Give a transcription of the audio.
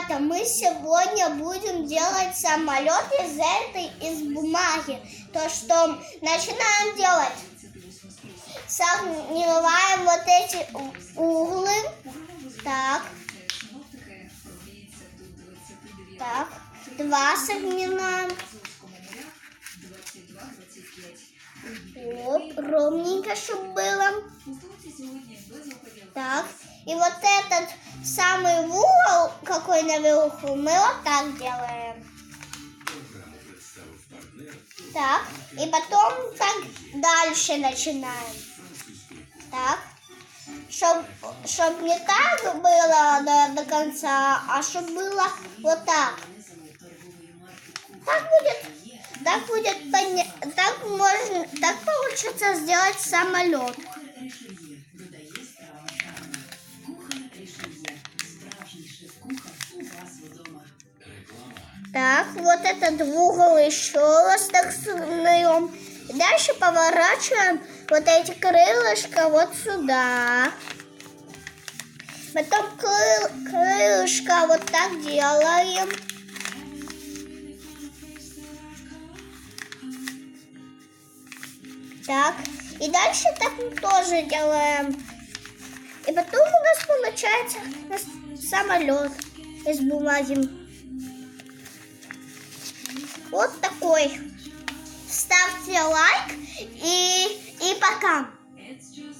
ребята, мы сегодня будем делать самолет из бумаги. То, что начинаем делать. Согниваем вот эти углы. Так. Так. 2 согниваем. Оп, ровненько, чтобы было. Так. И вот этот самый угол, какой наверху, мы вот так делаем. Так. И потом так дальше начинаем. Так. Чтоб не так было до конца, а чтоб было вот так. Так получится сделать самолет. Так, вот этот угол еще раз так создаем. И дальше поворачиваем вот эти крылышки вот сюда. Потом крылышко вот так делаем. Так, и дальше так мы тоже делаем. И потом у нас получается самолет из бумаги. Вот такой. Ставьте лайк и пока.